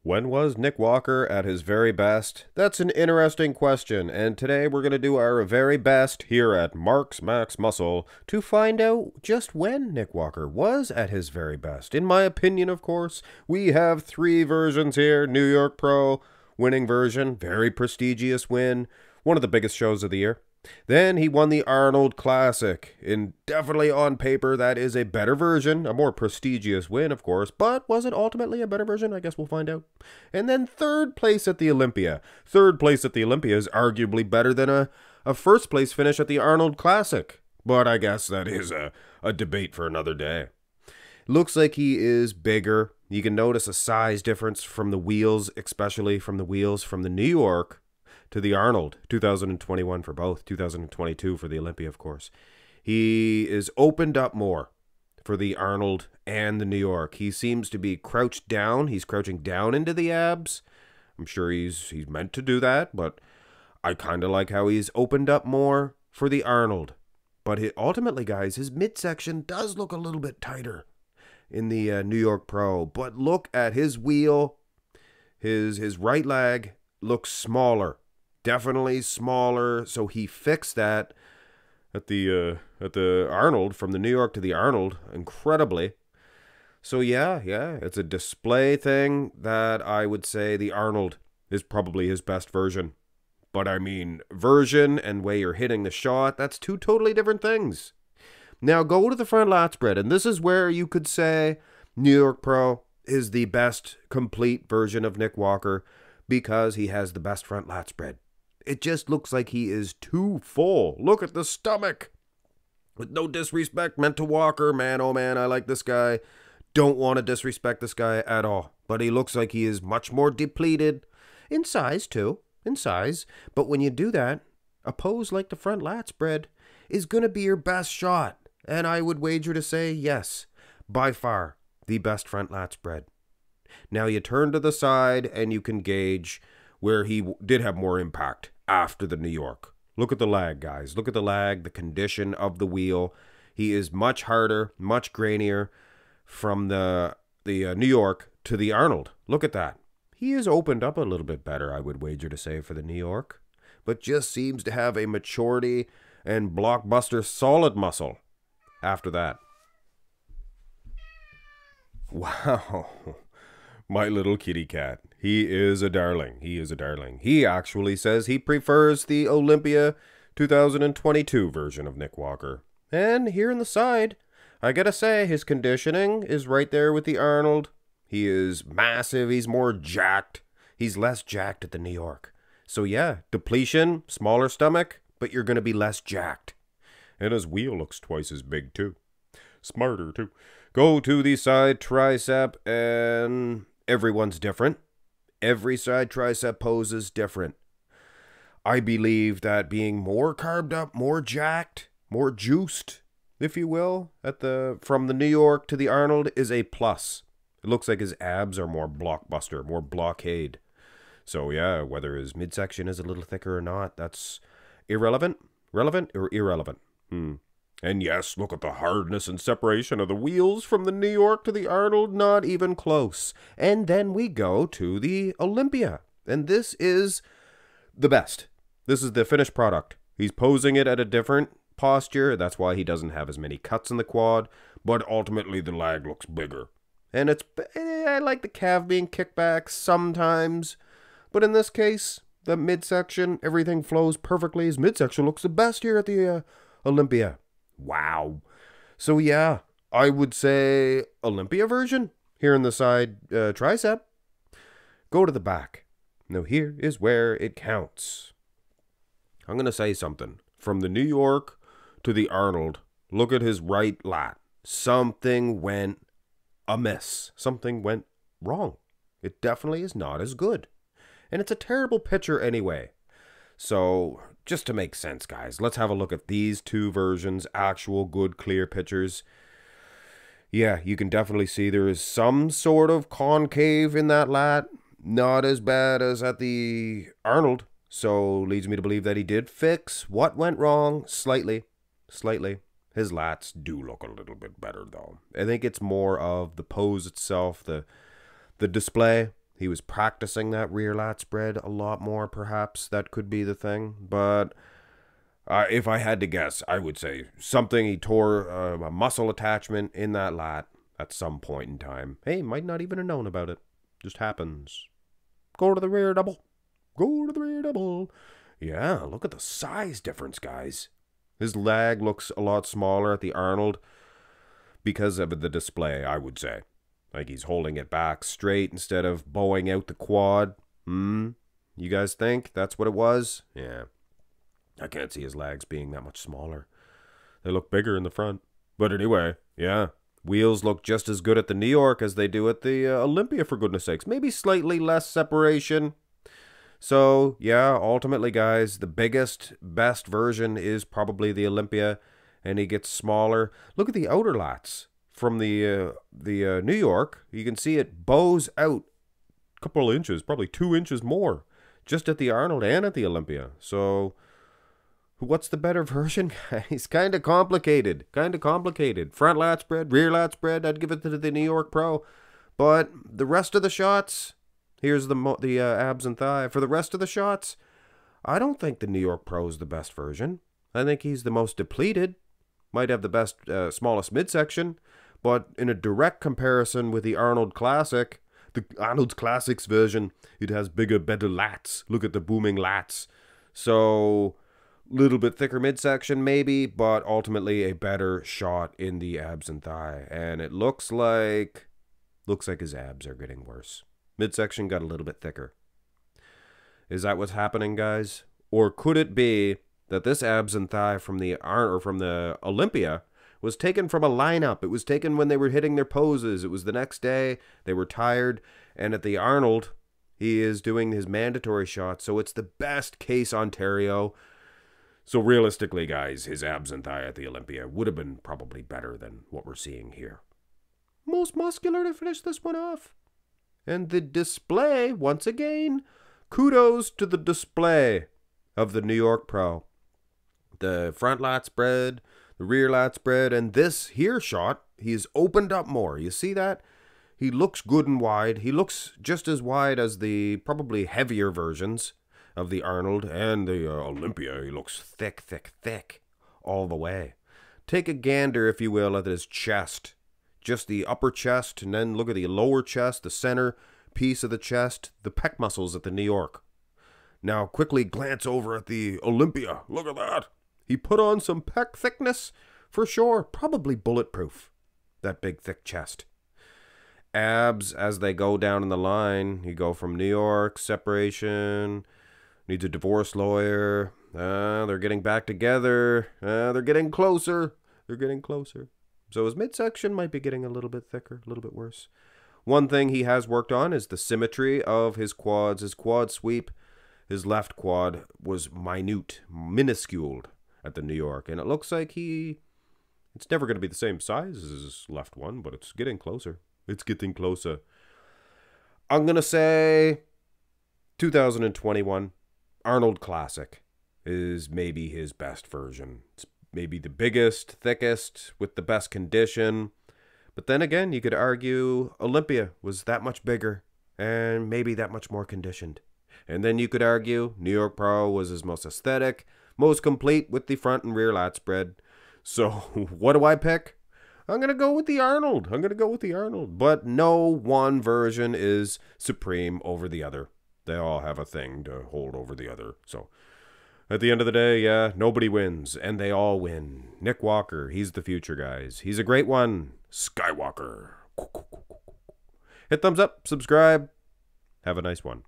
When was Nick Walker at his very best? That's an interesting question, and today we're going to do our very best here at Mark's Max Muscle to find out just when Nick Walker was at his very best. In my opinion, of course, we have three versions here. New York Pro, winning version, very prestigious win, one of the biggest shows of the year. Then he won the Arnold Classic. And definitely on paper, that is a better version, a more prestigious win, of course. But was it ultimately a better version? I guess we'll find out. And then third place at the Olympia. Third place at the Olympia is arguably better than a first place finish at the Arnold Classic. But I guess that is a debate for another day. Looks like he is bigger. You can notice a size difference from the wheels, especially from the wheels from the New York to the Arnold, 2021 for both, 2022 for the Olympia, of course. He is opened up more for the Arnold and the New York. He seems to be crouched down. He's crouching down into the abs. I'm sure he's meant to do that, but I kind of like how he's opened up more for the Arnold. But ultimately, guys, his midsection does look a little bit tighter in the New York Pro. But look at his wheel. His right leg looks smaller. Definitely smaller, so he fixed that at the Arnold, from the New York to the Arnold, incredibly. So yeah, it's a display thing that I would say the Arnold is probably his best version. But I mean, version and way you're hitting the shot, that's two totally different things. Now go to the front lat spread, and this is where you could say New York Pro is the best complete version of Nick Walker because he has the best front lat spread. It just looks like he is too full. Look at the stomach. With no disrespect meant to Walker, man, oh man, I like this guy. Don't want to disrespect this guy at all. But he looks like he is much more depleted. In size, too. In size. But when you do that, a pose like the front lat spread is going to be your best shot. And I would wager to say, yes, by far, the best front lat spread. Now you turn to the side and you can gauge where he did have more impact after the New York. Look at the lag, guys. Look at the lag, the condition of the wheel. He is much harder, much grainier from the New York to the Arnold. Look at that. He is opened up a little bit better, I would wager to say, for the New York, but just seems to have a maturity and blockbuster solid muscle after that. Wow. My little kitty cat. He is a darling. He is a darling. He actually says he prefers the Olympia 2022 version of Nick Walker. And here in the side, I gotta say, his conditioning is right there with the Arnold. He is massive. He's more jacked. He's less jacked at the New York. So yeah, depletion, smaller stomach, but you're gonna be less jacked. And his wheel looks twice as big too. Smarter too. Go to the side tricep, and everyone's different. Every side tricep pose is different. I believe that being more carved up, more jacked, more juiced, if you will, from the New York to the Arnold is a plus. It looks like his abs are more blockbuster, more blockade. So yeah, whether his midsection is a little thicker or not, that's irrelevant. Relevant or irrelevant? And yes, look at the hardness and separation of the wheels from the New York to the Arnold, not even close. And then we go to the Olympia. And this is the best. This is the finished product. He's posing it at a different posture. That's why he doesn't have as many cuts in the quad. But ultimately, the lag looks bigger. And I like the calf being kicked back sometimes. But in this case, the midsection, everything flows perfectly. His midsection looks the best here at the Olympia. Wow. So yeah, I would say Olympia version here in the side tricep. Go to the back. Now here is where it counts. I'm going to say something. From the New York to the Arnold, look at his right lat. Something went amiss. Something went wrong. It definitely is not as good. And it's a terrible picture anyway. So, just to make sense, guys, let's have a look at these two versions, actual good, clear pictures. Yeah, you can definitely see there is some sort of concave in that lat. Not as bad as at the Arnold. So, leads me to believe that he did fix what went wrong slightly. His lats do look a little bit better, though. I think it's more of the pose itself, the display. He was practicing that rear lat spread a lot more, perhaps. That could be the thing. But if I had to guess, I would say something, he tore a muscle attachment in that lat at some point in time. Hey, might not even have known about it. Just happens. Go to the rear double. Go to the rear double. Yeah, look at the size difference, guys. His leg looks a lot smaller at the Arnold because of the display, I would say. Like he's holding it back straight instead of bowing out the quad. You guys think that's what it was? Yeah. I can't see his legs being that much smaller. They look bigger in the front. But anyway, yeah. Wheels look just as good at the New York as they do at the Olympia, for goodness sakes. Maybe slightly less separation. So, yeah, ultimately, guys, the biggest, best version is probably the Olympia, and he gets smaller. Look at the outer lats from the New York. You can see it bows out a couple of inches, probably 2 inches more, just at the Arnold and at the Olympia. So, what's the better version, guys? Kind of complicated. Front lat spread, rear lat spread, I'd give it to the New York Pro. But the rest of the shots, here's the abs and thigh. For the rest of the shots, I don't think the New York Pro is the best version. I think he's the most depleted. Might have the best, smallest midsection. But in a direct comparison with the Arnold Classic, the Arnold Classic's version, it has bigger, better lats. Look at the booming lats. So, little bit thicker midsection maybe, but ultimately a better shot in the abs and thigh. And it looks like his abs are getting worse. Midsection got a little bit thicker. Is that what's happening, guys? Or could it be that this abs and thigh from the Olympia was taken from a lineup? It was taken when they were hitting their poses. It was the next day. They were tired. And at the Arnold, he is doing his mandatory shot. So it's the best case Ontario. So realistically, guys, his abs and thigh at the Olympia would have been probably better than what we're seeing here. Most muscular to finish this one off. And the display, once again, kudos to the display of the New York Pro. The front lat spread, the rear lat spread, and this here shot, he's opened up more. You see that? He looks good and wide. He looks just as wide as the probably heavier versions of the Arnold and the Olympia. He looks thick, thick, thick all the way. Take a gander, if you will, at his chest. Just the upper chest, and then look at the lower chest, the center piece of the chest, the pec muscles at the New York. Now quickly glance over at the Olympia. Look at that. He put on some pec thickness for sure. Probably bulletproof, that big thick chest. Abs, as they go down in the line, you go from New York, separation, needs a divorce lawyer. They're getting back together. They're getting closer. So his midsection might be getting a little bit thicker, a little bit worse. One thing he has worked on is the symmetry of his quads. His quad sweep, his left quad was minuscule at the New York. And it looks like it's never going to be the same size as his left one, but it's getting closer. I'm going to say 2021. Arnold Classic is maybe his best version. It's maybe the biggest, thickest, with the best condition. But then again, you could argue Olympia was that much bigger and maybe that much more conditioned. And then you could argue New York Pro was his most aesthetic, most complete with the front and rear lat spread. So what do I pick? I'm going to go with the Arnold. But no one version is supreme over the other. They all have a thing to hold over the other. So at the end of the day, yeah, nobody wins, and they all win. Nick Walker, he's the future, guys. He's a great one. Skywalker. Hit thumbs up, subscribe. Have a nice one.